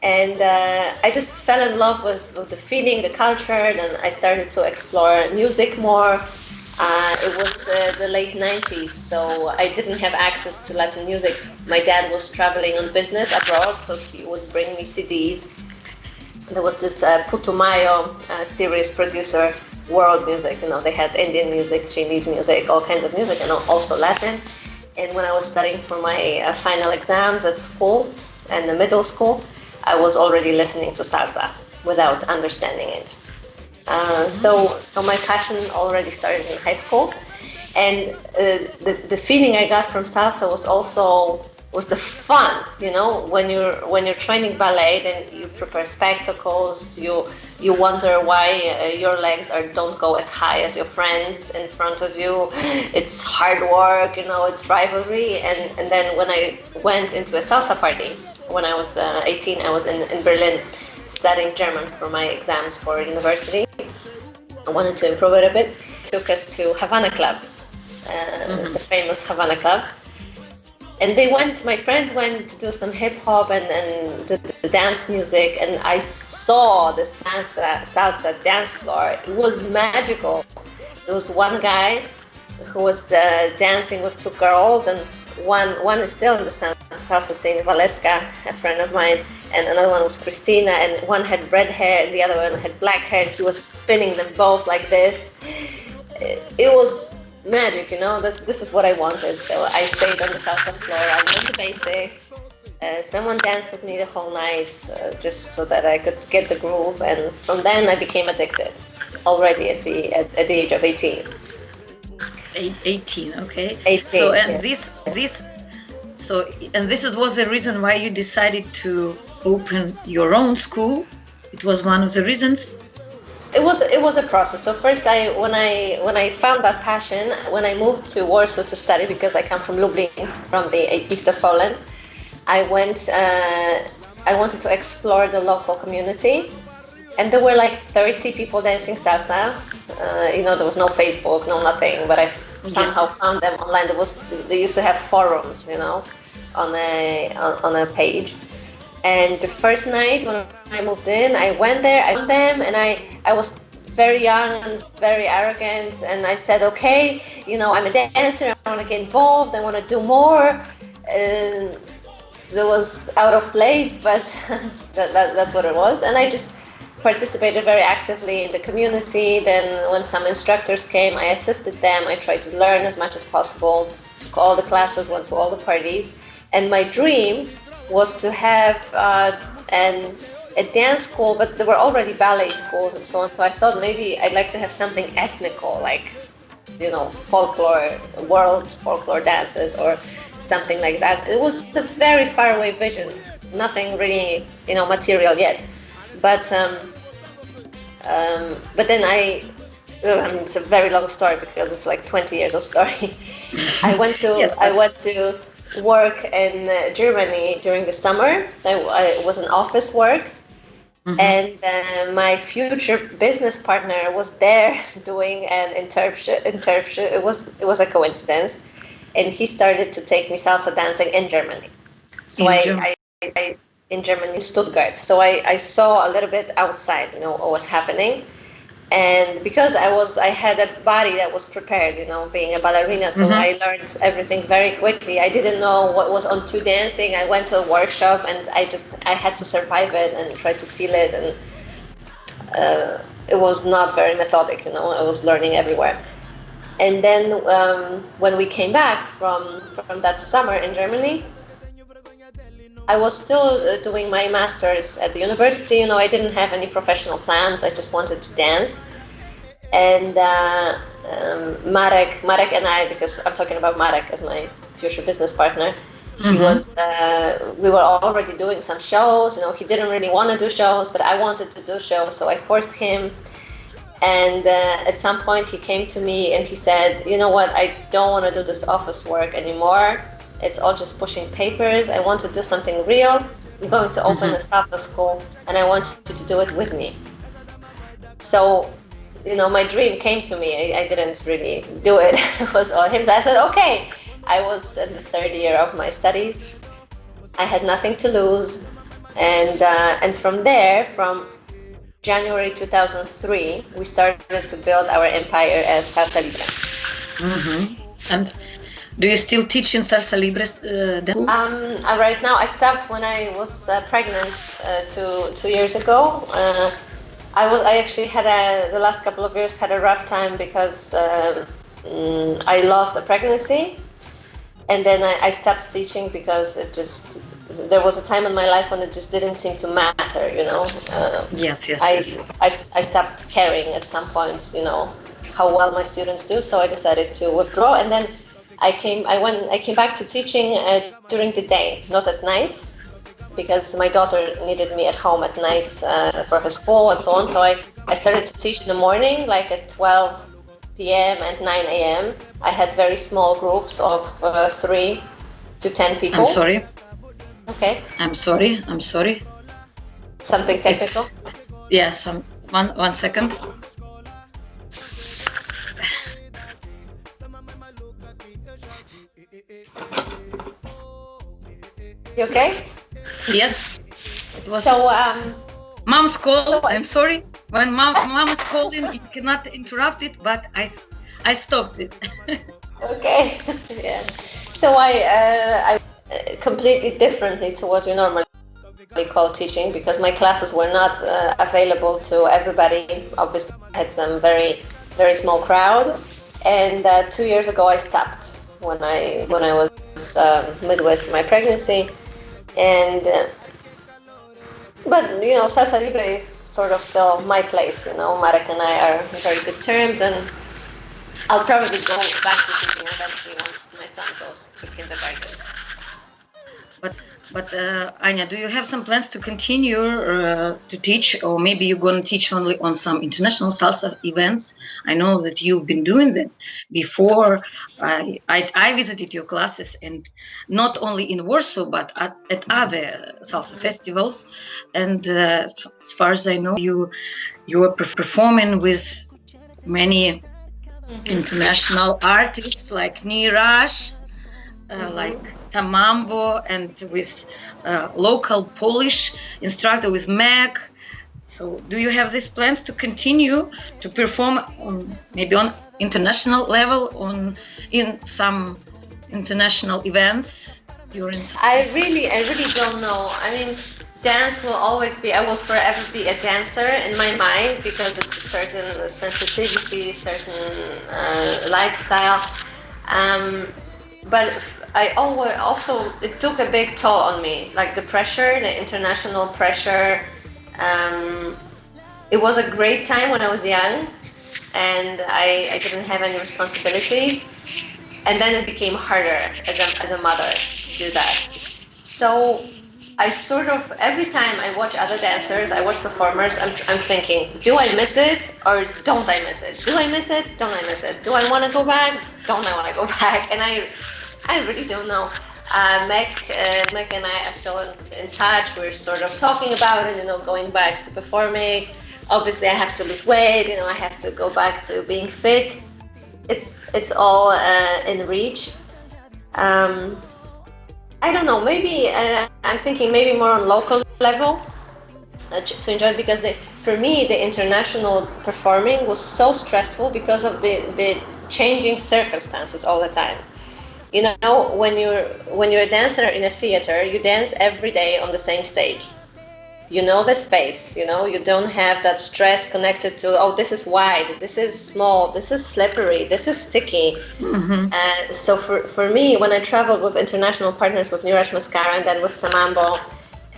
And I just fell in love with the feeling, the culture, and I started to explore music more. It was the late 90s, so I didn't have access to Latin music. My dad was traveling on business abroad, so he would bring me CDs. There was this Putumayo series producer, world music. They had Indian music, Chinese music, all kinds of music, and also Latin. And when I was studying for my final exams at school and the middle school, I was already listening to salsa without understanding it. So my passion already started in high school, and the feeling I got from salsa was the fun. When you're training ballet, then you prepare spectacles. You wonder why your legs don't go as high as your friends in front of you. It's hard work. It's rivalry. And then when I went into a salsa party when I was 18, I was in Berlin studying German for my exams for university. I wanted to improve it a bit. Took us to Havana Club, the famous Havana Club. And my friends went to do some hip hop and the dance music, and I saw the salsa dance floor. It was magical. There was one guy who was dancing with two girls, and one is still in the salsa scene, Valeska, a friend of mine, and another one was Christina, and one had red hair and the other one had black hair, and she was spinning them both like this. It was magic, this is what I wanted. So I stayed on the salsa floor, I learned the basics. Someone danced with me the whole night, just so that I could get the groove, and from then I became addicted already at the age of 18. 18, okay. 18, so and yeah. this was the reason why you decided to open your own school. It was one of the reasons. It was a process. So first, when I found that passion, when I moved to Warsaw to study, because I come from Lublin, from the east of Poland, I wanted to explore the local community, and there were like 30 people dancing salsa. There was no Facebook, no nothing, but I somehow found them online. They used to have forums, on a page. And the first night when I moved in, I went there, I found them, and I was very young and very arrogant, and I said, okay, I'm a dancer, I want to get involved, I want to do more. And it was out of place, but that's what it was. And I just participated very actively in the community. Then when some instructors came, I assisted them. I tried to learn as much as possible, took all the classes, went to all the parties. And my dream was to have a dance school, but there were already ballet schools and so on. So I thought maybe I'd like to have something ethnical, like, folklore, world folklore dances or something like that. It was a very far away vision, nothing really, material yet. But then it's a very long story because it's like 20 years of story. I went to work in Germany during the summer. It was an office work. And my future business partner was there doing an internship. It was a coincidence, and he started to take me salsa dancing in Germany. So I in Germany, in Stuttgart. So I saw a little bit outside, what was happening. And because I had a body that was prepared, being a ballerina, so I learned everything very quickly. I didn't know what was on to dancing. I went to a workshop and I had to survive it and try to feel it. And it was not very methodic, I was learning everywhere. And then when we came back from that summer in Germany, I was still doing my master's at the university. I didn't have any professional plans. I just wanted to dance. And Marek and I, because I'm talking about Marek as my future business partner, he was. We were already doing some shows. He didn't really want to do shows, but I wanted to do shows, so I forced him. And at some point, he came to me and he said, "You know what? I don't want to do this office work anymore. It's all just pushing papers. I want to do something real. I'm going to open a salsa school, and I want you to do it with me." So, my dream came to me. I didn't really do it. It was all him. So I said, okay. I was in the third year of my studies. I had nothing to lose. And from there, from January 2003, we started to build our empire as Salsa Libre. And do you still teach in Salsa Libre? Right now, I stopped when I was pregnant 2 years ago. I actually had the last couple of years had a rough time because I lost the pregnancy, and then I stopped teaching because there was a time in my life when it just didn't seem to matter, Yes. I stopped caring at some point, how well my students do, so I decided to withdraw, and then I came back to teaching during the day, not at nights, because my daughter needed me at home at nights for her school and so on. So I started to teach in the morning, like at 12 p.m. and 9 a.m. I had very small groups of 3 to 10 people. I'm sorry. Okay. I'm sorry. Something technical? Yes. One second. You okay? Yes. It was. So Mom's call. So I'm sorry. When mom is calling, you cannot interrupt it, but I stopped it. Okay. Yeah. So I completely differently to what you normally call teaching, because my classes were not available to everybody. Obviously, I had some very, very small crowd, and 2 years ago I stopped when I was midway through my pregnancy, and but Salsa Libre is sort of still my place. Marek and I are on very good terms, and I'll probably go back to teaching eventually once my son goes to kindergarten. But Ania, do you have some plans to continue to teach, or maybe you're going to teach only on some international salsa events? I know that you've been doing that before. I visited your classes, and not only in Warsaw, but at other salsa festivals. And as far as I know, you were performing with many international artists like Niraj, like Tamambo, and with local Polish instructor with Meg. So do you have these plans to continue to perform maybe on international level in some international events during? I really don't know. I mean, dance will always be, I will forever be a dancer in my mind, because it's a certain sensitivity, certain lifestyle. But I always also, it took a big toll on me, like the pressure, the international pressure. It was a great time when I was young, and I didn't have any responsibilities. And then it became harder as a mother to do that. So I sort of, every time I watch other dancers, I watch performers, I'm thinking, do I miss it or don't I miss it? Do I miss it? Don't I miss it? Do I want to go back? Don't I want to go back? And I really don't know. Meg and I are still in touch. We're sort of talking about it, going back to performing. Obviously, I have to lose weight. I have to go back to being fit. It's all in reach. I don't know. Maybe I'm thinking maybe more on local level to enjoy it, because for me the international performing was so stressful because of the changing circumstances all the time. When you're a dancer in a theater, you dance every day on the same stage. The space, you don't have that stress connected to, this is wide, this is small, this is slippery, this is sticky. Mm-hmm. So for me, when I traveled with international partners, with Niraj Mascara and then with Tamambo,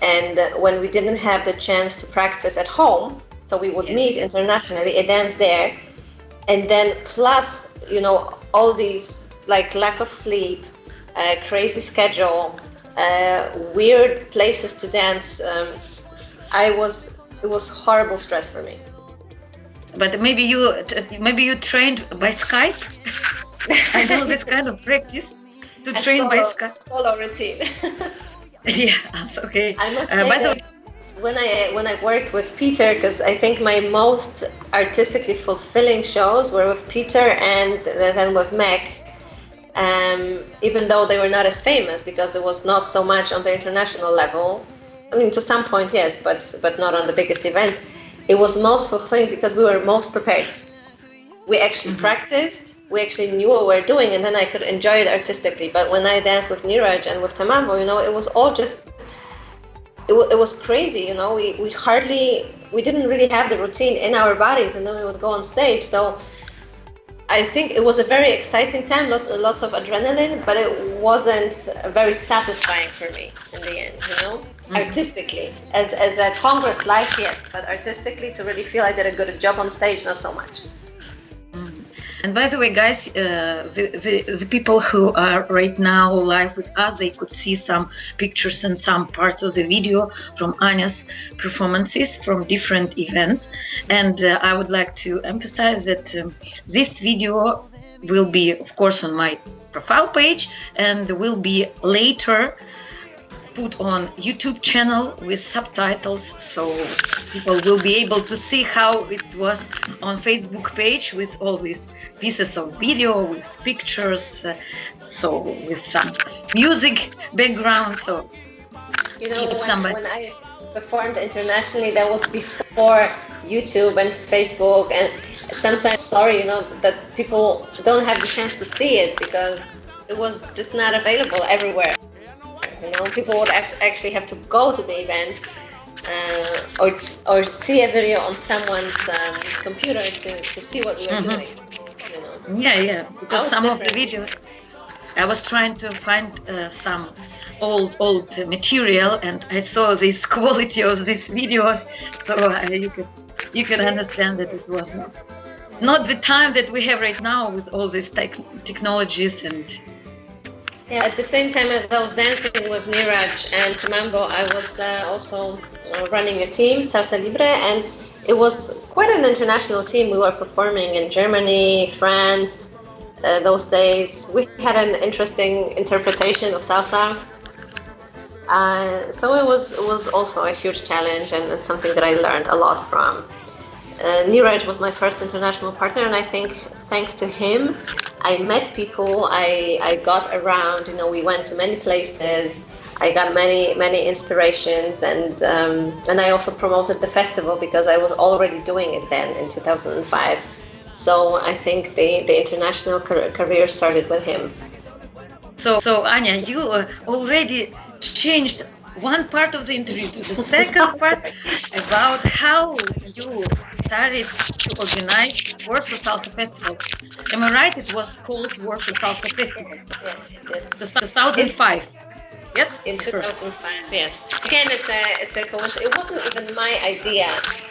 and when we didn't have the chance to practice at home, so we would meet internationally and dance there, and then plus, all these, like, lack of sleep, crazy schedule, weird places to dance, it was horrible stress for me. But maybe you trained by Skype. I know this kind of practice to train by Skype. Solo routine. Yeah, okay. I must say when I worked with Peter, because I think my most artistically fulfilling shows were with Peter and then with Meg. Even though they were not as famous, because there was not so much on the international level. I mean, to some point, yes, but not on the biggest events. It was most fulfilling because we were most prepared. We actually practiced, we actually knew what we were doing, and then I could enjoy it artistically. But when I danced with Niraj and with Tamambo, it was all just, it was crazy, we didn't really have the routine in our bodies, and then we would go on stage. So I think it was a very exciting time, lots of adrenaline, but it wasn't very satisfying for me in the end, artistically. As a Congress life, yes, but artistically, to really feel I did a good job on stage, not so much. And by the way, guys, the people who are right now live with us, they could see some pictures and some parts of the video from Ania's performances from different events. And I would like to emphasize that this video will be, of course, on my profile page and will be later put on YouTube channel with subtitles, so people will be able to see how it was on Facebook page with all these pieces of video, with pictures, so with some music background. So when I performed internationally, that was before YouTube and Facebook, and sometimes sorry that people don't have the chance to see it because it was just not available everywhere. People would actually have to go to the event or see a video on someone's computer to see what we were doing. Yeah, because some of the videos, I was trying to find some old material, and I saw this quality of these videos, so you could understand that it was not the time that we have right now with all these technologies. And yeah, at the same time as I was dancing with Niraj and Tamambo, I was also running a team, Salsa Libre, and it was quite an international team. We were performing in Germany, France, those days. We had an interesting interpretation of salsa. So it was also a huge challenge, and it's something that I learned a lot from. Niraj was my first international partner, and I think thanks to him, I met people, I got around, we went to many places, I got many inspirations, and I also promoted the festival because I was already doing it then in 2005. So I think the international career started with him. So Ania, you already changed one part of the interview to the second part about how you started to organize Warsaw Salsa Festival. Am I right? It was called Warsaw Salsa Festival. Yes. 2005. Yes. In 2005. Yes. Again, it's a coincidence. It wasn't even my idea.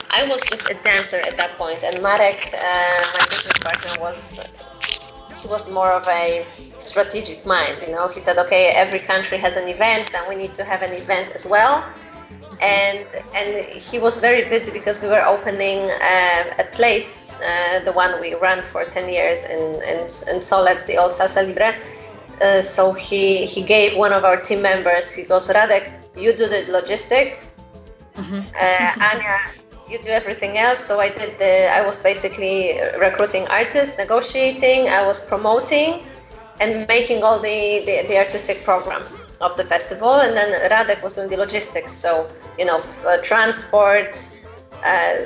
I was just a dancer at that point, and Marek, my business partner, he was more of a strategic mind. He said, okay, every country has an event, then we need to have an event as well. And he was very busy because we were opening a place, the one we ran for 10 years in Solec, the old Salsa Libre. So he gave one of our team members, he goes, Radek, you do the logistics, Ania, you do everything else. So I was basically recruiting artists, negotiating, I was promoting and making all the artistic program of the festival, and then Radek was doing the logistics, so transport,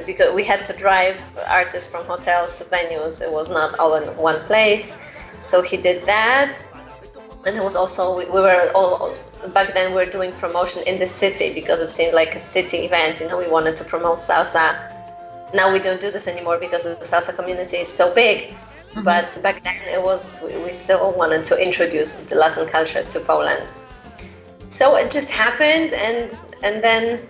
because we had to drive artists from hotels to venues. It was not all in one place, so he did that. And there was also, we were all, back then we were doing promotion in the city because it seemed like a city event, we wanted to promote salsa. Now we don't do this anymore because the salsa community is so big. But back then we still wanted to introduce the Latin culture to Poland. So it just happened, and then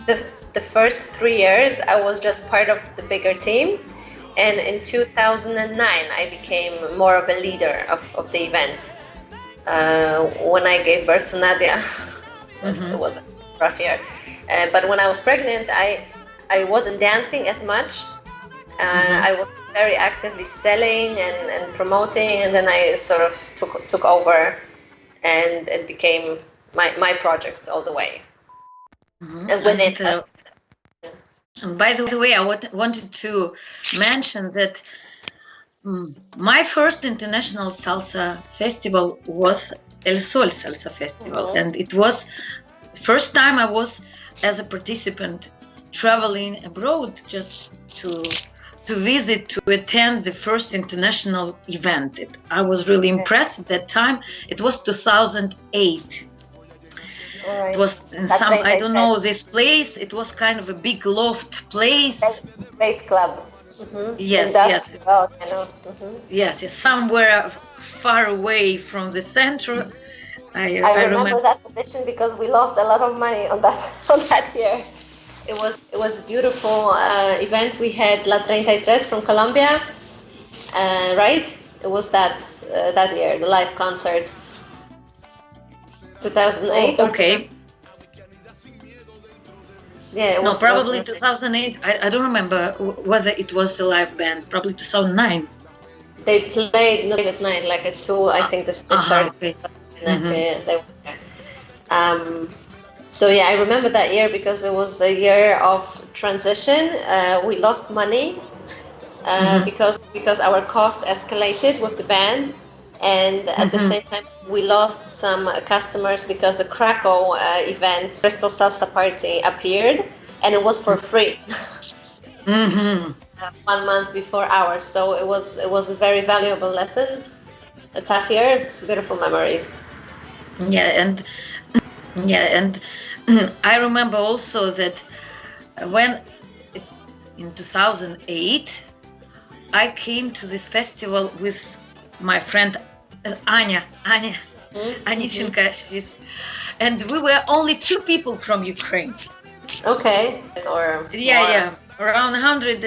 the first 3 years I was just part of the bigger team, and in 2009 I became more of a leader of the event. When I gave birth to Nadia, it was a rough year. But when I was pregnant, I wasn't dancing as much. I was very actively selling and promoting, and then I sort of took over, and it became my project all the way. And with it, by the way, I wanted to mention that my first international salsa festival was El Sol Salsa Festival, and it was first time I was as a participant traveling abroad just to visit, to attend the first international event. I was really impressed at that time. It was 2008. Right. It was in That's some, I don't know said. this place. It was kind of a big loft place. Space Club. Mm-hmm. Yes, Industry. yes. Oh, I know. Mm-hmm. Yes, yes, somewhere far away from the center. I remember that edition because we lost a lot of money on that year. It was a beautiful event. We had La 33 from Colombia, right? It was that year, the live concert. 2008. Oh, okay. Yeah, it no, was probably 2008. I don't remember whether it was a live band. Probably 2009. They played at night, like at 2. I think they started. Okay. They were there. So yeah, I remember that year because it was a year of transition. We lost money because our cost escalated with the band, and at the same time we lost some customers because the Krakow event, Bristol Salsa Party, appeared, and it was for free. 1 month before ours, so it was a very valuable lesson. A tough year, beautiful memories. And I remember also that when in 2008 I came to this festival with my friend Ania Chagowska, and we were only 2 people from Ukraine. Okay. Or around 100.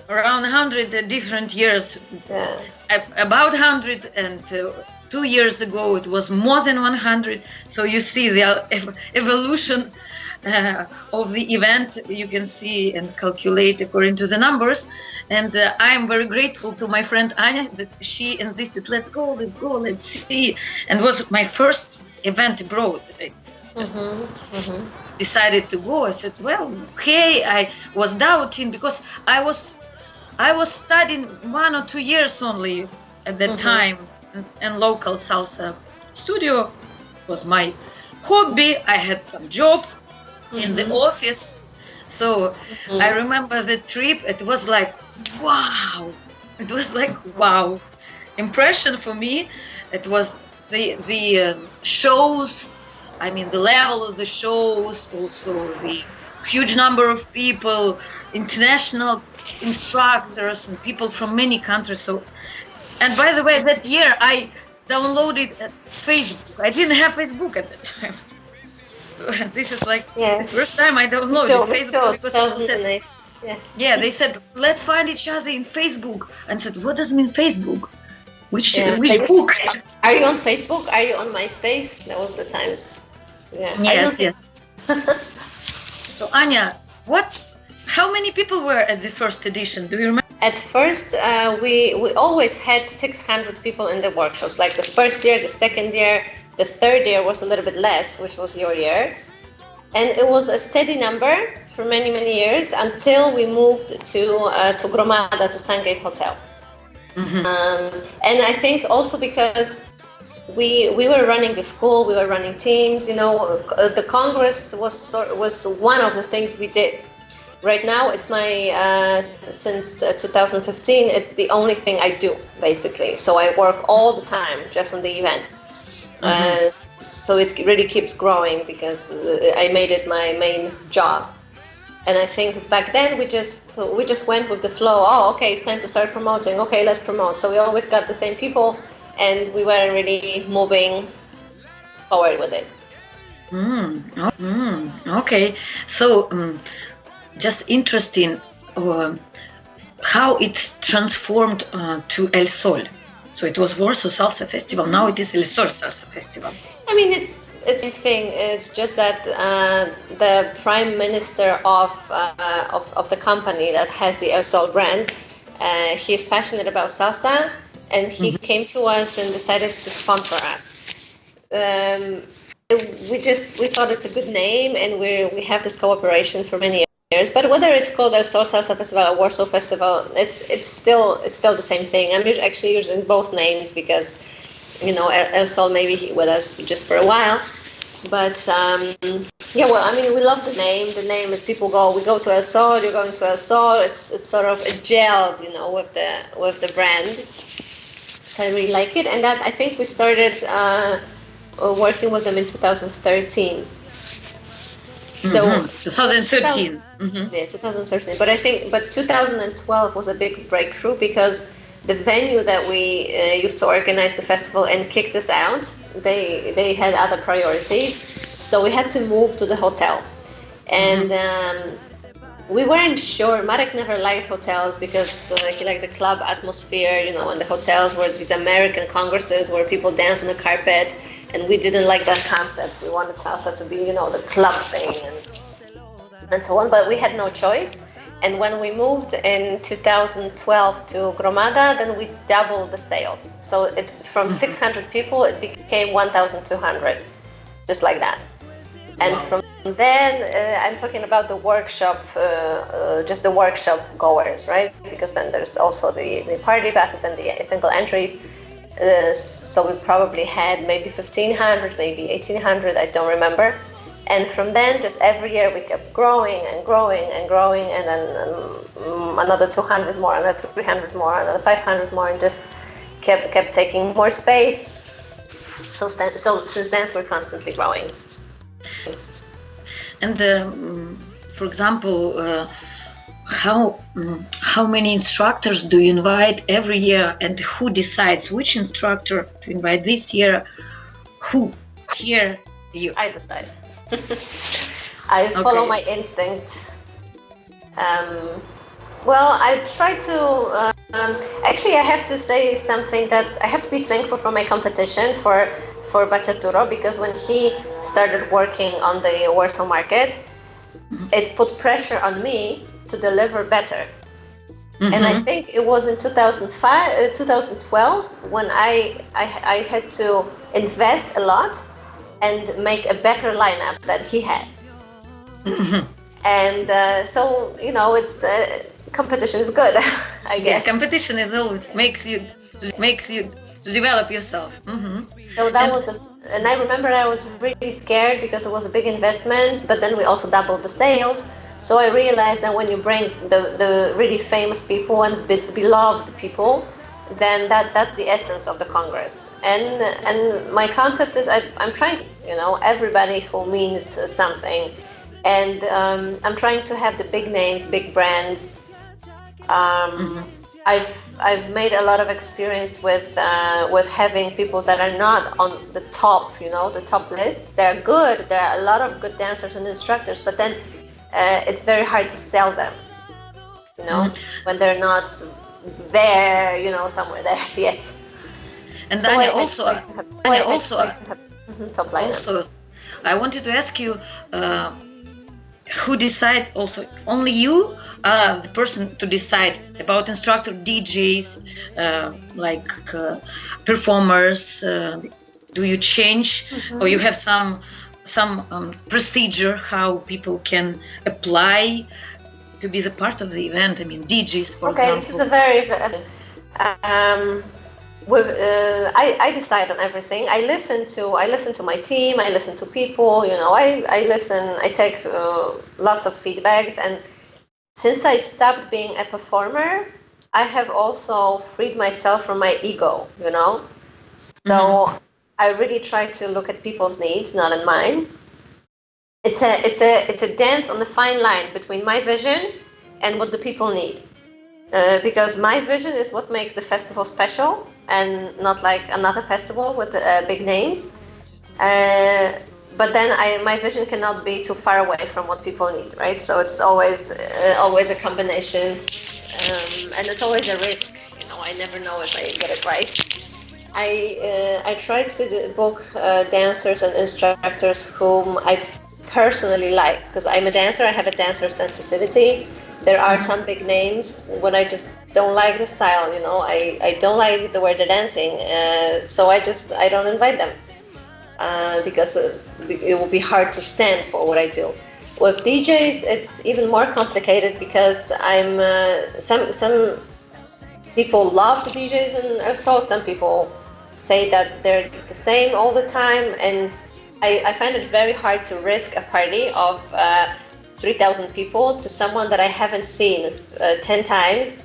Around 100 different years. Yeah. About 100, and 2 years ago it was more than 100. So you see the evolution of the event. You can see and calculate according to the numbers. And I'm very grateful to my friend Anya that she insisted, let's go, let's see. And it was my first event abroad. Decided to go. I said, well, okay. I was doubting because I was studying 1 or 2 years only at that time, and local salsa studio was my hobby. I had some job in the office, so I remember the trip. It was like wow. It was like wow impression for me. It was the shows. I mean, the level of the shows, also the huge number of people, international instructors and people from many countries. So, and by the way, that year I downloaded Facebook. I didn't have Facebook at the time. This is like the first time I downloaded Facebook because people said, they said, let's find each other in Facebook. And I said, what does it mean Facebook? Which book? Are you on Facebook? Are you on MySpace? That was the times. Yes. So Anya, how many people were at the first edition? Do you remember? At first, we always had 600 people in the workshops. Like the first year, the second year, the third year was a little bit less, which was your year. And it was a steady number for many, many years until we moved to Gromada, to Sungate Hotel. And I think also because we were running the school, we were running teams, the Congress was one of the things we did. Right now, it's since 2015, it's the only thing I do, basically. So I work all the time just on the event. So it really keeps growing because I made it my main job. And I think back then we just went with the flow. Oh, okay, it's time to start promoting. Okay, let's promote. So we always got the same people, and we weren't really moving forward with it. Okay, so just interesting how it's transformed to El Sol. So it was Warsaw Salsa Festival. Now it is El Sol Salsa Festival. I mean, it's the thing. It's just that the prime minister of the company that has the El Sol brand, he's passionate about salsa, and he came to us and decided to sponsor us. We thought it's a good name, and we have this cooperation for many years. But whether it's called El Sol Salsa Festival or Warsaw Festival, it's still the same thing. I'm actually using both names because El Sol may be with us just for a while, but Yeah, well, I mean, we love the name. The name is people go. We go to El Sol. You're going to El Sol. It's sort of gelled, with the brand. So I really like it, and that I think we started working with them in 2013. So 2013. yeah, 2013. But 2012 was a big breakthrough because the venue that we used to organize the festival and kicked us out, they had other priorities, so we had to move to the hotel, and we weren't sure. Marek never liked hotels because he liked the club atmosphere, and the hotels were these American congresses where people dance on the carpet, and we didn't like that concept. We wanted salsa to be, the club thing and so on, but we had no choice. And when we moved in 2012 to Gromada, then we doubled the sales. So it's from 600 people, it became 1,200, just like that. And from then, I'm talking about the workshop, just the workshop goers, right? Because then there's also the party passes and the single entries. So we probably had maybe 1,500, maybe 1,800, I don't remember. And from then, just every year we kept growing and growing and growing, and then another 200 more, another 300 more, another 500 more, and just kept taking more space. So since then, we're constantly growing. And for example, how many instructors do you invite every year, and who decides which instructor to invite this year? Who? Here, you. I decide. I follow my instinct. Well, I try to. Actually, I have to say something that I have to be thankful for my competition for Bacciaturo, because when he started working on the Warsaw market, it put pressure on me to deliver better. And I think it was in 2012 when I had to invest a lot and make a better lineup that he had. And so, it's competition is good, I guess. Yeah, competition is always makes you to develop yourself. So that was and I remember I was really scared because it was a big investment, but then we also doubled the sales. So I realized that when you bring the really famous people and beloved people, then that's the essence of the Congress. And my concept is I'm trying, everybody who means something, and I'm trying to have the big names, big brands. I've made a lot of experience with having people that are not on the top, the top list. They're good. There are a lot of good dancers and instructors, but then it's very hard to sell them, when they're not there, somewhere there yet. And so I wanted to ask you, who decide also? Only you are the person to decide about instructor, DJs, performers. Do you change, or you have some procedure how people can apply to be the part of the event? I mean, DJs, for example. Okay, this is a very. I decide on everything. I listen to my team. I listen to people. I listen. I take lots of feedbacks. And since I stopped being a performer, I have also freed myself from my ego. So I really try to look at people's needs, not in mine. It's a dance on the fine line between my vision and what the people need. Because my vision is what makes the festival special, and not like another festival with big names. But then my vision cannot be too far away from what people need, right? So it's always a combination, and it's always a risk. I never know if I get it right. I try to book dancers and instructors whom I personally like, because I'm a dancer. I have a dancer sensitivity. There are some big names when I just don't like the style, I don't like the way they're dancing, so I don't invite them, because it will be hard to stand for what I do. With DJs, it's even more complicated because I'm some people love the DJs, and also some people say that they're the same all the time, and I find it very hard to risk a party of 3,000 people to someone that I haven't seen 10 times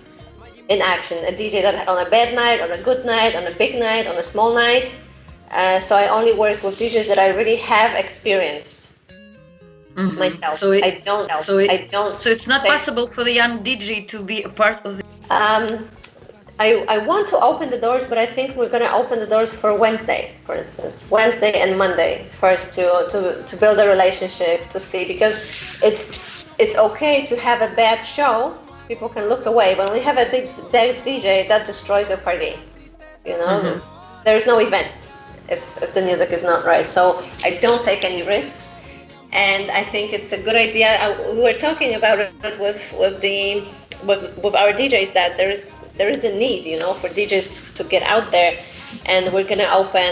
in action. A DJ that on a bad night, on a good night, on a big night, on a small night. So I only work with DJs that I really have experienced myself. So I don't. So it's not possible for the young DJ to be a part of the. I want to open the doors, but I think we're going to open the doors for Wednesday, for instance. Wednesday and Monday first to build a relationship, to see, because it's okay to have a bad show. People can look away. When we have a bad DJ, that destroys your party. You know, there's no event if the music is not right. So I don't take any risks, and I think it's a good idea. We were talking about it with our DJs, that there is the need, you know, for DJs to get out there, and we're gonna open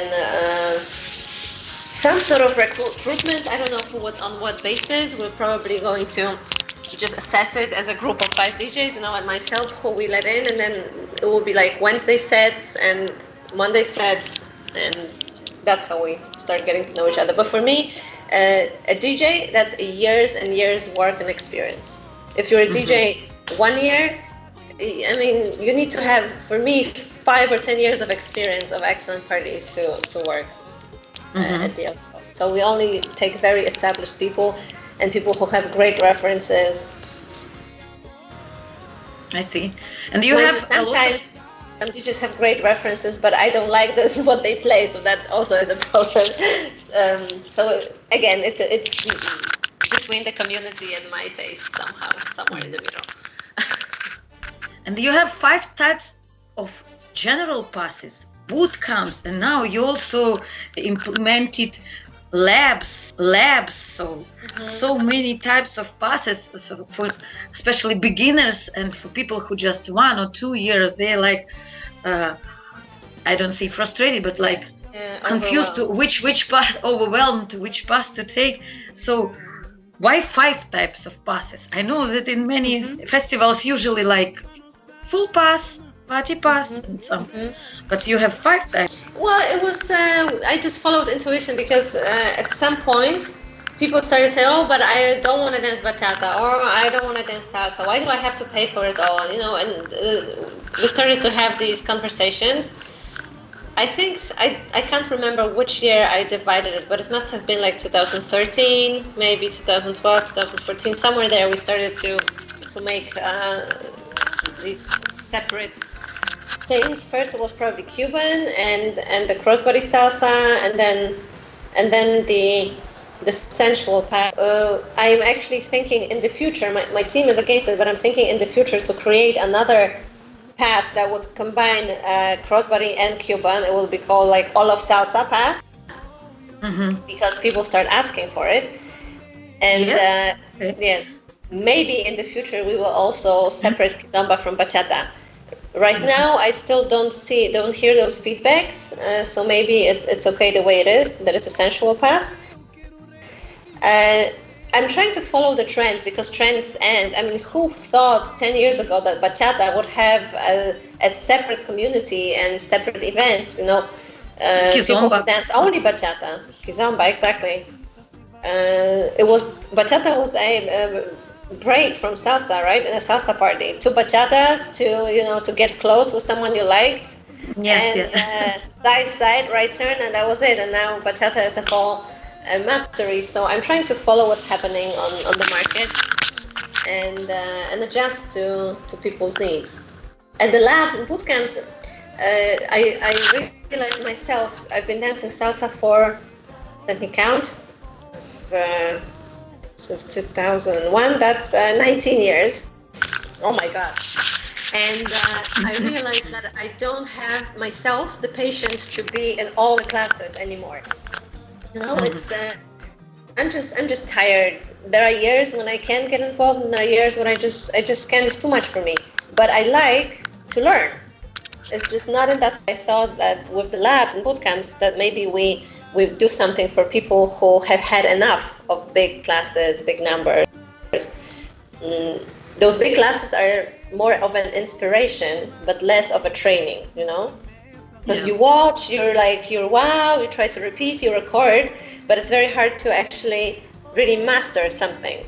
some sort of recruitment. I don't know on what basis. We're probably going to just assess it as a group of 5 DJs, you know, and myself, who we let in, and then it will be like Wednesday sets and Monday sets, and that's how we start getting to know each other. But for me, a DJ, that's years and years work and experience. If you're a DJ 1 year, I mean, you need to have, for me, 5 or 10 years of experience of excellent parties to work at the outside. So we only take very established people and people who have great references. I see. And you have sometimes some DJs have great references, but I don't like what they play, so that also is a problem. So again, it's between the community and my taste somehow, somewhere in the middle. And you have 5 types of general passes, boot camps, and now you also implemented labs. So many types of passes, so for especially beginners and for people who just 1 or 2 years, they're like, I don't say frustrated, but like confused to which path, overwhelmed which path to take. So why 5 types of passes? I know that in many festivals usually like full pass, party pass, and some, but you have 5 types. Well, it was I just followed intuition, because at some point people started saying, "Oh, but I don't want to dance bachata, or I don't want to dance salsa. Why do I have to pay for it all?" You know, and we started to have these conversations. I think I can't remember which year I divided it, but it must have been like 2013, maybe 2012, 2014, somewhere there. We started to make these separate things. First, it was probably Cuban and the crossbody salsa, and then the sensual path. I'm actually thinking in the future. My team is against it, but I'm thinking in the future to create another pass that would combine crossbody and Cuban. It will be called like all of salsa pass, because people start asking for it. And yes, maybe in the future we will also separate kizomba from bachata. Right now, I still don't hear those feedbacks. So maybe it's okay the way it is, that it's a sensual pass. I'm trying to follow the trends, because trends end. I mean, who thought 10 years ago that bachata would have a separate community and separate events? You know, people who dance only bachata, kizomba, exactly. Bachata was a break from salsa, right? In a salsa party, 2 bachatas to get close with someone you liked. Side, right turn, and that was it. And now bachata is a whole mastery. So I'm trying to follow what's happening on the market and adjust to people's needs. At the labs and boot camps, I realized myself, I've been dancing salsa for, let me count, since 2001. That's 19 years. Oh my God. And I realized that I don't have myself the patience to be in all the classes anymore. You know, it's I'm just tired. There are years when I can get involved, and there are years when I just can't. It's too much for me. But I like to learn. It's just not in that. I thought that with the labs and boot camps that maybe we do something for people who have had enough of big classes, big numbers. Those big classes are more of an inspiration, but less of a training, you know? Because you watch, you're wow, you try to repeat, you record, but it's very hard to actually really master something,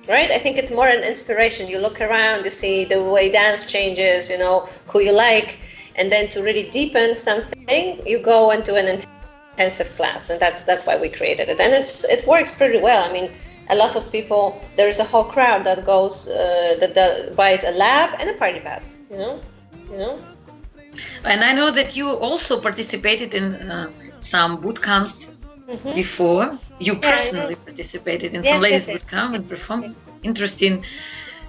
right? I think it's more an inspiration. You look around, you see the way dance changes, who you like, and then to really deepen something, you go into an intensive class, and that's why we created it, and it works pretty well. I mean, a lot of people, there is a whole crowd that goes that buys a lab and a party pass, And I know that you also participated in some boot camps before. You personally participated in some ladies boot camp and performed.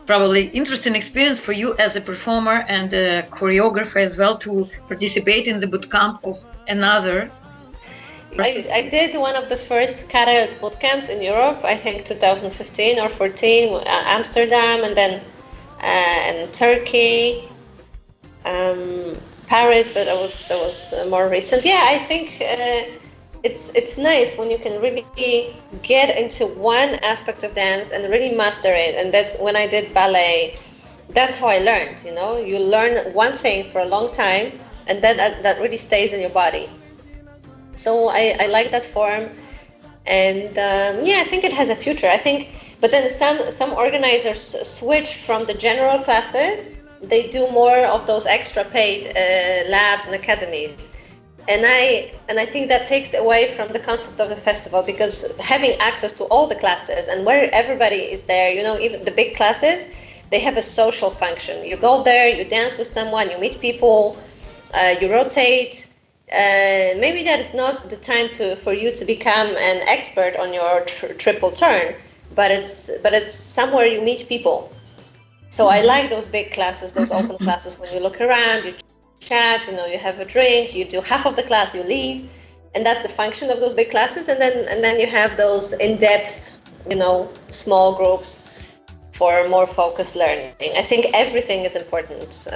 Probably interesting experience for you as a performer and a choreographer as well, to participate in the boot camp of another. I did one of the first Karels boot camps in Europe, I think 2015 or 14, Amsterdam, and then in Turkey, Paris, but that was more recent. Yeah, I think it's nice when you can really get into one aspect of dance and really master it. And that's when I did ballet. That's how I learned. You learn one thing for a long time, and then that really stays in your body. So I like that form, and I think it has a future. But then some organizers switch from the general classes. They do more of those extra paid labs and academies, and I think that takes away from the concept of the festival, because having access to all the classes and where everybody is there, even the big classes, they have a social function. You go there, you dance with someone, you meet people, you rotate. Maybe that is not the time for you to become an expert on your triple turn, but it's somewhere you meet people. So I like those big classes, those open classes, when you look around, you chat, you have a drink, you do half of the class, you leave, and that's the function of those big classes. And then you have those in-depth, small groups for more focused learning. I think everything is important.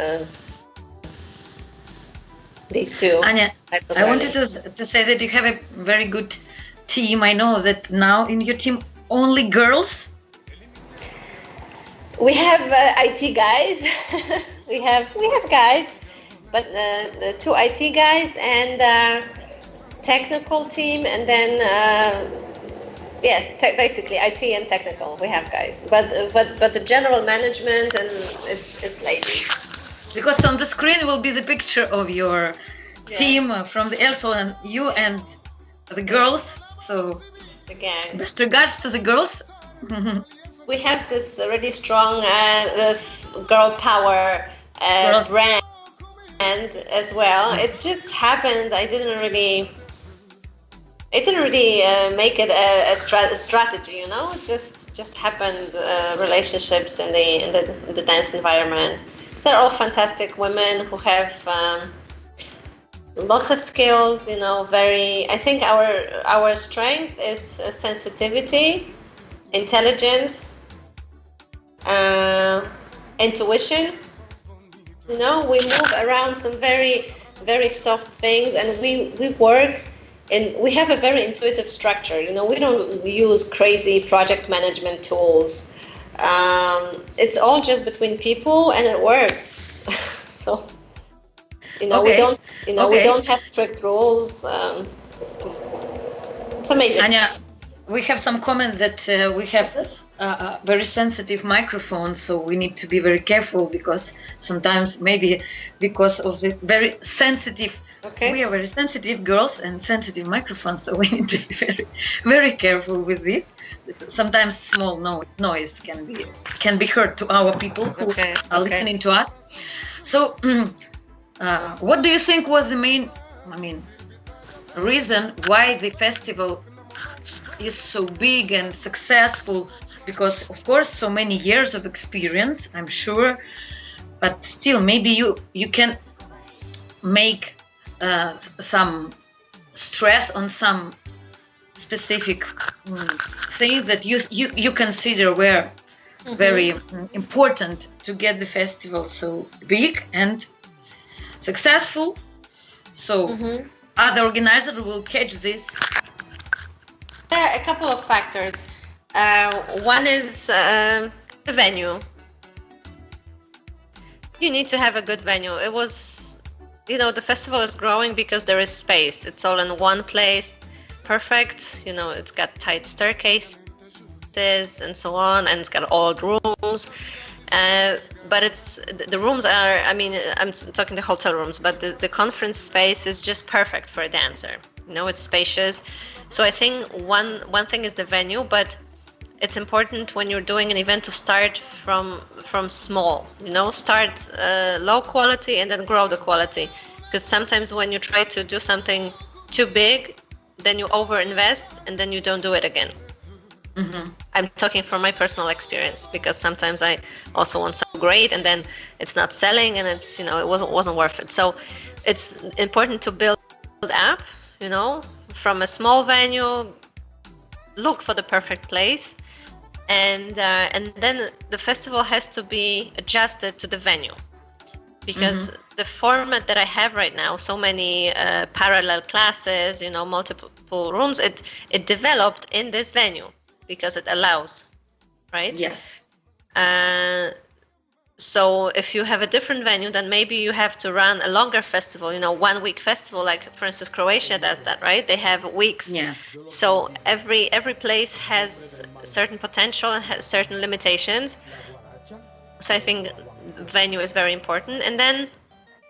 These two. Ania, I wanted to say that you have a very good team. I know that now in your team only girls. We have IT guys. we have guys, but the two IT guys and technical team, and then basically IT and technical. We have guys, but the general management, and it's ladies. Because on the screen will be the picture of your team from the ELSO, and you and the girls. So the gang. Best regards to the girls. We have this really strong girl power brand as well. It just happened. I didn't really make it a strategy. It just happened. Relationships in the dance environment. They're all fantastic women who have lots of skills. I think our strength is sensitivity, intelligence, intuition. We move around some very, very soft things, and we work, and we have a very intuitive structure. We don't use crazy project management tools. It's all just between people, and it works. So, we don't have strict rules. It's amazing. Ania, we have some comments that we have very sensitive microphones, so we need to be very careful, because sometimes maybe because of the very sensitive. We are very sensitive girls and sensitive microphones, so we need to be very, very careful with this. Sometimes small noise can be heard to our people who are listening to us. So, what do you think was the main, reason why the festival is so big and successful? Because of course, so many years of experience, I'm sure, but still, maybe you can make some stress on some specific things that you consider were very important to get the festival so big and successful. So other organizers will catch this. There are a couple of factors. One is the venue. You need to have a good venue. It was the festival is growing because there is space. It's all in one place, perfect. It's got tight staircases and so on, and it's got old rooms. But the rooms are, I'm talking the hotel rooms, but the conference space is just perfect for a dancer. It's spacious. So I think one thing is the venue, but it's important when you're doing an event to start from small, start low quality and then grow the quality. Because sometimes when you try to do something too big, then you overinvest and then you don't do it again. Mm-hmm. I'm talking from my personal experience, because sometimes I also want something great and then it's not selling and it's, it wasn't worth it. So it's important to build up, from a small venue, look for the perfect place. And then the festival has to be adjusted to the venue, because the format that I have right now, so many parallel classes, multiple rooms, it developed in this venue because it allows, right? Yes. So if you have a different venue, then maybe you have to run a longer festival, 1 week festival, like for instance Croatia does that, right? They have weeks. Yeah. So every place has certain potential and has certain limitations. So I think venue is very important. And then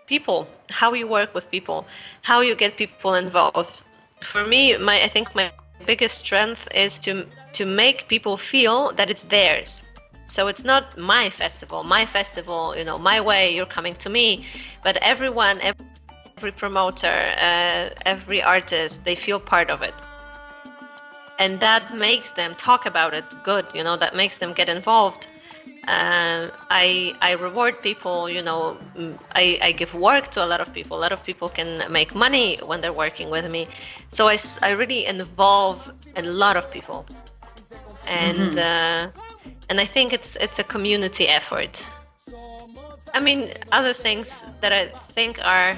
people, how you work with people, how you get people involved. For me, I think my biggest strength is to make people feel that it's theirs. So it's not my festival, my way, you're coming to me, but everyone, every promoter, every artist, they feel part of it. And that makes them talk about it good, that makes them get involved. I reward people, I give work to a lot of people. A lot of people can make money when they're working with me. So I really involve a lot of people. And I think it's a community effort. Other things that I think are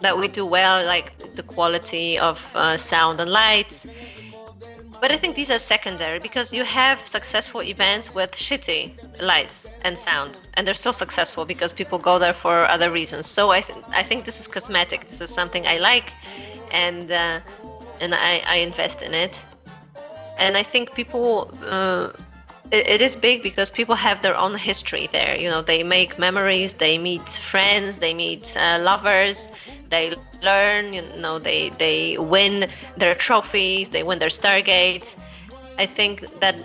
that we do well, like the quality of sound and lights. But I think these are secondary, because you have successful events with shitty lights and sound, and they're still successful because people go there for other reasons. So I think this is cosmetic. This is something I like, and I invest in it. And I think people. It is big because people have their own history there. They make memories, they meet friends, they meet lovers, they learn, they win their trophies, they win their Stargates. I think that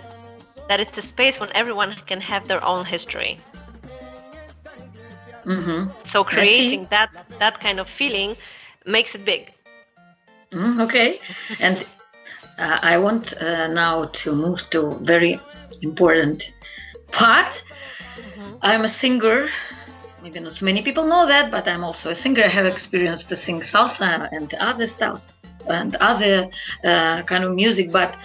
it's a space when everyone can have their own history. Mm-hmm. So creating that kind of feeling makes it big. Okay. And I want now to move to very important part. I'm a singer. Maybe not so many people know that, but I'm also a singer. I have experience to sing salsa and other styles and other kind of music. But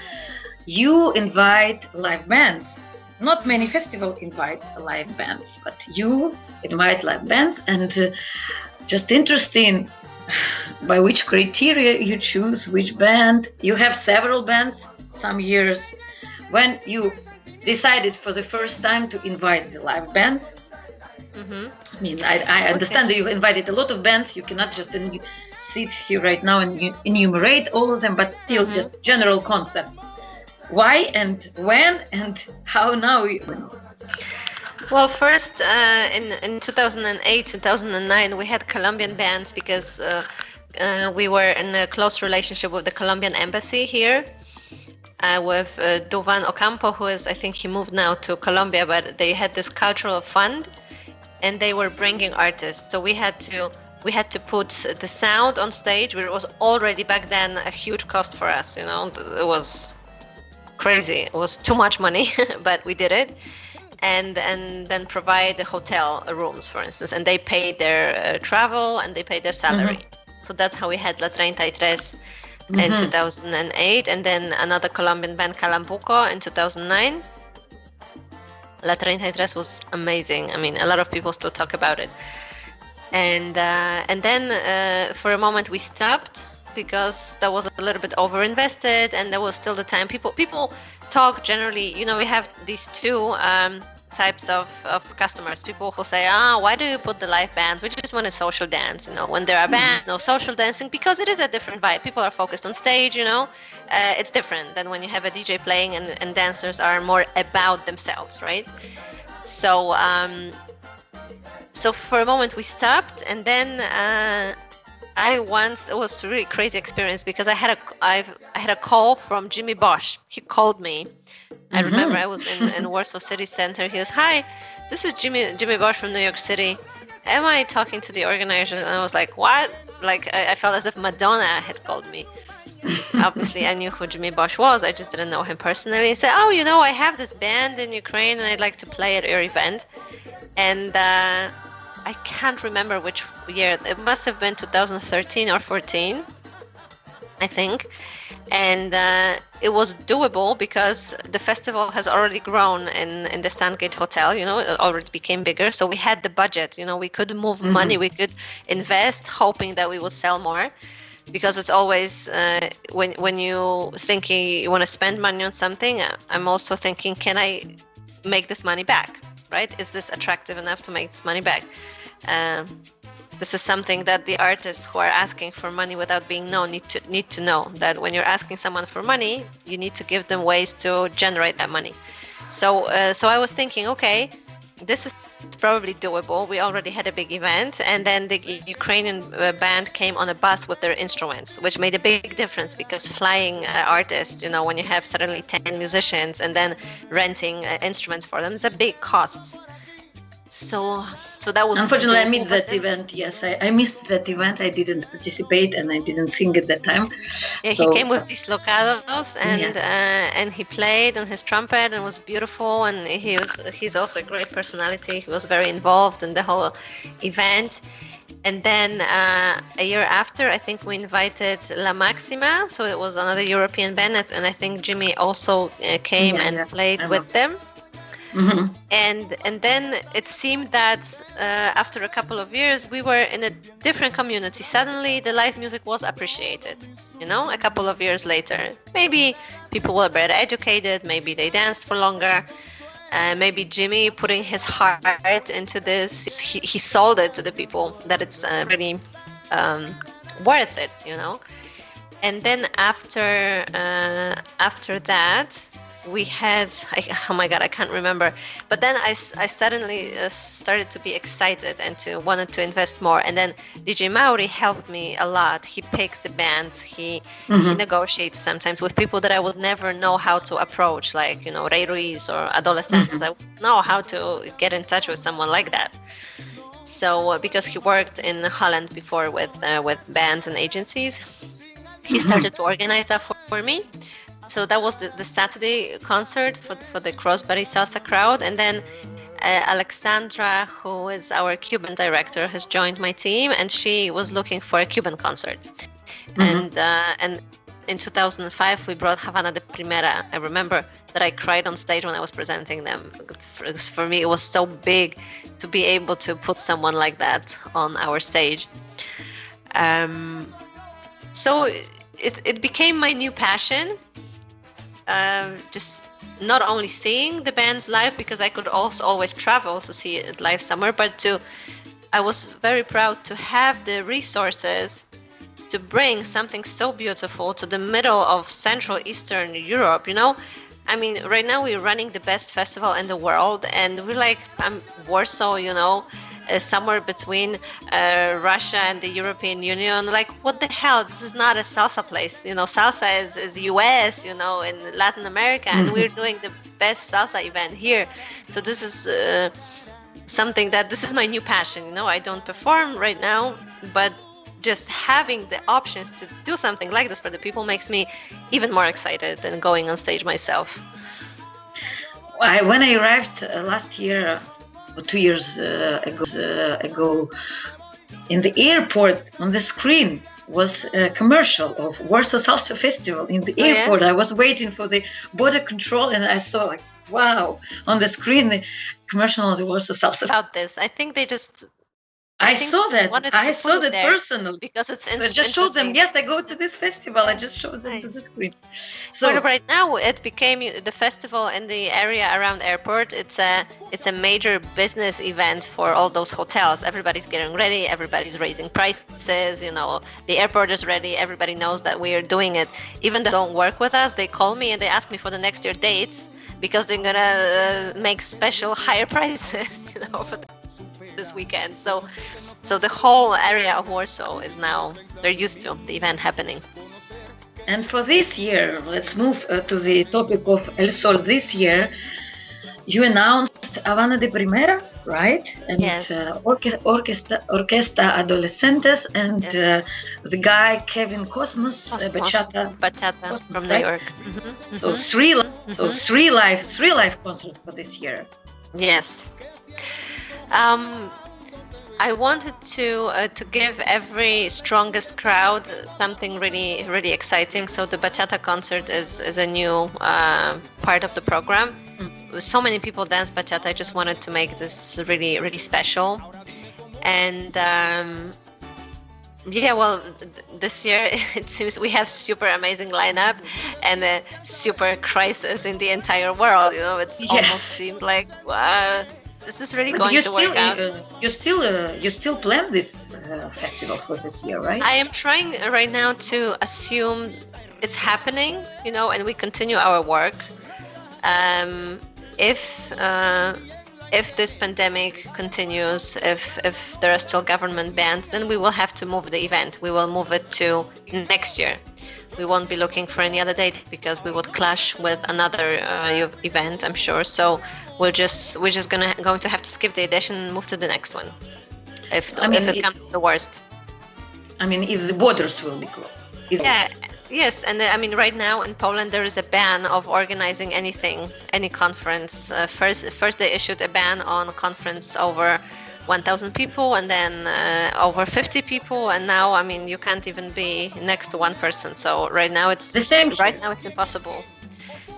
you invite live bands. Not many festivals invite live bands, but you invite live bands. And just interesting, by which criteria you choose which band. You have several bands some years. When you decided for the first time to invite the live band, I understand that you've invited a lot of bands. You cannot just sit here right now and enumerate all of them, but still just general concept. Why and when and how now? Well, first in 2008, 2009, we had Colombian bands because we were in a close relationship with the Colombian embassy here. With Duvan Ocampo, I think he moved now to Colombia, but they had this cultural fund and they were bringing artists. So we had to put the sound on stage, which was already back then a huge cost for us. It was crazy. It was too much money, but we did it. And then provide the hotel rooms, for instance, and they paid their travel and they paid their salary. So that's how we had La 33 in 2008, and then another Colombian band, Calambuco, in 2009. La 33 was amazing. A lot of people still talk about it. And then for a moment we stopped because that was a little bit overinvested, and there was still the time. People talk generally. We have these two types of customers. People who say, why do you put the live band? We just want a social dance, when there are bands, no social dancing, because it is a different vibe. People are focused on stage, it's different than when you have a DJ playing and dancers are more about themselves, right? So for a moment we stopped, and then it was a really crazy experience because I had a call from Jimmy Bosch. He called me. I remember I was in Warsaw City Center. He was, "Hi, this is Jimmy Bosch from New York City. Am I talking to the organizer?" And I was like, "What?" Like I felt as if Madonna had called me. Obviously, I knew who Jimmy Bosch was. I just didn't know him personally. He said, "Oh, I have this band in Ukraine, and I'd like to play at your event." And I can't remember which year. It must have been 2013 or 14, I think. And it was doable because the festival has already grown in the Stangate Hotel, it already became bigger. So we had the budget, we could move money, we could invest, hoping that we would sell more. Because it's always, when you think you want to spend money on something, I'm also thinking, can I make this money back, right? Is this attractive enough to make this money back? This is something that the artists who are asking for money without being known need to know, that when you're asking someone for money, you need to give them ways to generate that money. So I was thinking, okay, this is probably doable. We already had a big event, and then the Ukrainian band came on a bus with their instruments, which made a big difference because flying artists, when you have suddenly 10 musicians and then renting instruments for them, it's a big cost. So that was unfortunately I missed that event. Yes, I missed that event. I didn't participate and I didn't sing at that time. Yeah, he came with Dislocados and he played on his trumpet and was beautiful, and he's also a great personality. He was very involved in the whole event. And then a year after, I think we invited La Maxima, so it was another European band, and I think Jimmy also came and played with them. Mm-hmm. And then it seemed that after a couple of years, we were in a different community. Suddenly, the live music was appreciated. A couple of years later, maybe people were better educated. Maybe they danced for longer. Maybe Jimmy putting his heart into this. He sold it to the people that it's really worth it. And then after that, we had, oh my God, I can't remember. But then I suddenly started to be excited and wanted to invest more. And then DJ Mauri helped me a lot. He picks the bands. He negotiates sometimes with people that I would never know how to approach, like, Ray Ruiz or Adolescentes. I wouldn't know how to get in touch with someone like that. So because he worked in Holland before with bands and agencies, he started to organize that for me. So that was the Saturday concert for the Crossbury Salsa crowd. And then Alexandra, who is our Cuban director, has joined my team, and she was looking for a Cuban concert. And in 2005, we brought Havana de Primera. I remember that I cried on stage when I was presenting them. For me, it was so big to be able to put someone like that on our stage. So it became my new passion. Just not only seeing the bands live, because I could also always travel to see it live somewhere, but I was very proud to have the resources to bring something so beautiful to the middle of Central Eastern Europe. I mean, right now we're running the best festival in the world, and we're like, Warsaw, somewhere between Russia and the European Union. Like, what the hell? This is not a salsa place. Salsa is US, in Latin America, and we're doing the best salsa event here. So this is something this is my new passion. I don't perform right now, but just having the options to do something like this for the people makes me even more excited than going on stage myself. When I arrived last year, 2 years ago, in the airport, on the screen was a commercial of Warsaw Salsa Festival in the airport. Yeah? I was waiting for the border control, and I saw, like, wow, on the screen, the commercial of the Warsaw Salsa. About this, I think they just I saw that. I saw that personally because it's I just showed them. Yes, I go to this festival. I just showed them to the screen. So but right now it became the festival in the area around airport. It's a major business event for all those hotels. Everybody's getting ready. Everybody's raising prices. You know, the airport is ready. Everybody knows that we are doing it. Even though they don't work with us, they call me and they ask me for the next year dates because they're gonna make special higher prices. You know, for this weekend. So the whole area of Warsaw is now, they're used to the event happening. And for this year, let's move to the topic of El Sol. This year, you announced Havana de Primera, right? And yes. Orquesta Adolescentes and the guy Kevin Cosmos, Bachata Cosmos, from New York. Mm-hmm. So three live concerts for this year. Yes. I wanted to give every strongest crowd something really, really exciting. So the bachata concert is a new part of the program. So many people dance bachata. I just wanted to make this really, really special. And this year it seems we have super amazing lineup and a super crisis in the entire world. You know, it's almost seemed like, wow. Is this really going to work out? You still plan this festival for this year, right? I am trying right now to assume it's happening, you know, and we continue our work. If this pandemic continues, if there are still government bans, then we will have to move the event. We will move it to next year. We won't be looking for any other date because we would clash with another event, I'm sure. So we're just going to have to skip the edition and move to the next one, if it comes to the worst. I mean, if the borders will be closed. Yes, and I mean, right now in Poland there is a ban of organizing any conference. First they issued a ban on a conference over 1,000 people, and then over 50 people, and now, I mean, you can't even be next to one person. So right now it's the same. Right now it's impossible.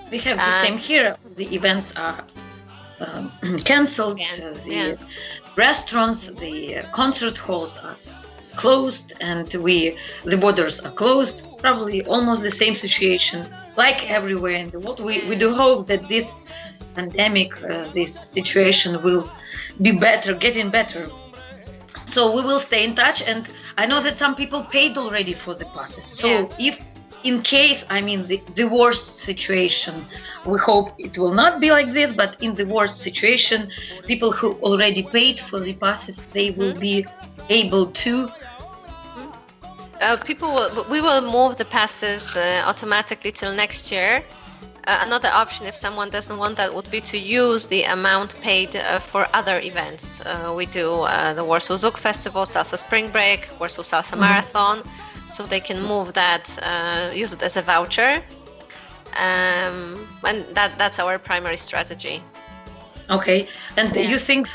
We have the same here. The events are cancelled. The restaurants, the concert halls are closed, and the borders are closed. Probably almost the same situation like everywhere in the world. We do hope that this pandemic, this situation will be getting better. So we will stay in touch, and I know that some people paid already for the passes. So if in case, I mean, the worst situation, we hope it will not be like this, but in the worst situation, people who already paid for the passes, they will be able to. We will move the passes automatically till next year. Another option, if someone doesn't want that, would be to use the amount paid for other events. We do the Warsaw Zouk Festival, Salsa Spring Break, Warsaw Salsa Marathon, so they can move that, use it as a voucher, and that's our primary strategy. Okay, and you think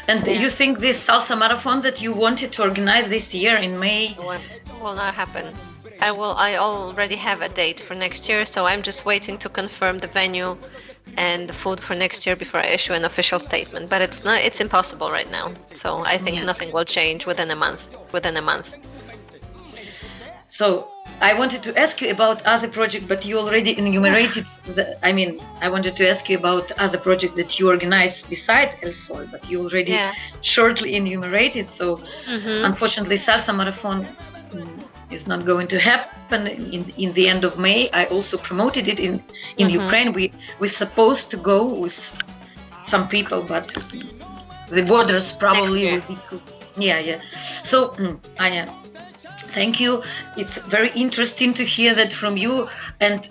this Salsa Marathon that you wanted to organize this year in May will not happen? I already have a date for next year, so I'm just waiting to confirm the venue and the food for next year before I issue an official statement. But it's impossible right now. So I think nothing will change within a month. So I wanted to ask you about other projects, but you already enumerated. I wanted to ask you about other projects that you organize besides El Sol, but you already shortly enumerated. So unfortunately, Salsa Marathon is not going to happen in the end of May. I also promoted it in Ukraine. We're supposed to go with some people, but the borders probably will be cool. So Ania, thank you. It's very interesting to hear that from you, and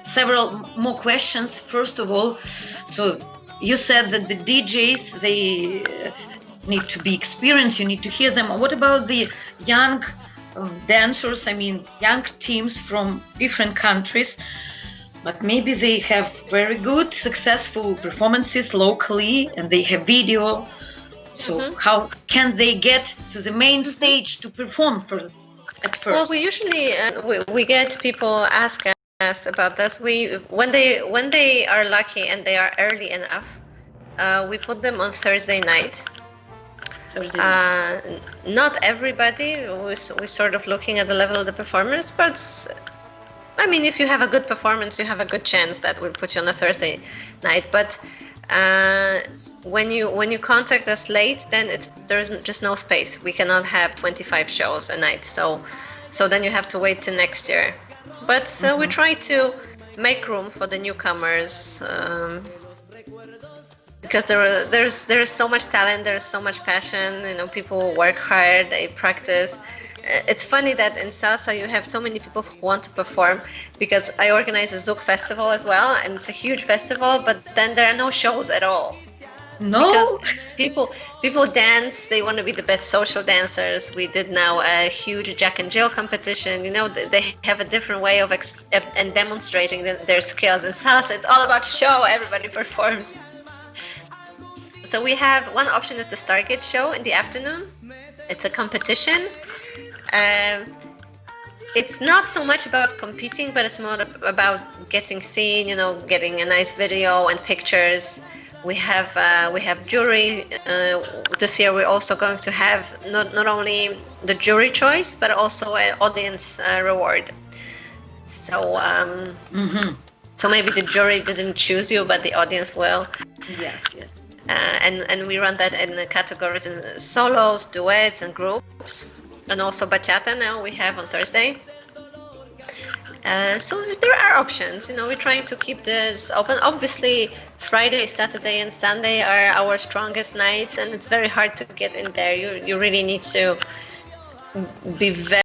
several more questions. First of all, so you said that the DJs, they need to be experienced, you need to hear them. What about the young dancers, young teams from different countries, but maybe they have very good, successful performances locally and they have video. So how can they get to the main stage to perform at first? Well, we usually we get people ask us about this. When they are lucky and they are early enough, we put them on Thursday night. Thursday night? Not everybody. We're sort of looking at the level of the performance, but I mean, if you have a good performance, you have a good chance that we'll put you on a Thursday night. But when you contact us late, then there's just no space. We cannot have 25 shows a night. So then you have to wait till next year. But we try to make room for the newcomers. Because there's so much talent, there's so much passion. People work hard, they practice. It's funny that in salsa you have so many people who want to perform, because I organize a Zouk festival as well, and it's a huge festival, but then there are no shows at all. No, because people dance. They want to be the best social dancers. We did now a huge Jack and Jill competition. They have a different way of and demonstrating their skills. In salsa, it's all about show. Everybody performs. So we have one option is the Stargate show in the afternoon. It's a competition. It's not so much about competing, but it's more about getting seen, getting a nice video and pictures. We have jury. This year we're also going to have not only the jury choice, but also an audience reward. So so maybe the jury didn't choose you, but the audience will. Yes. And we run that in the categories in solos, duets, and groups, and also bachata now we have on Thursday. So there are options. We're trying to keep this open. Obviously, Friday, Saturday, and Sunday are our strongest nights, and it's very hard to get in there. You really need to be very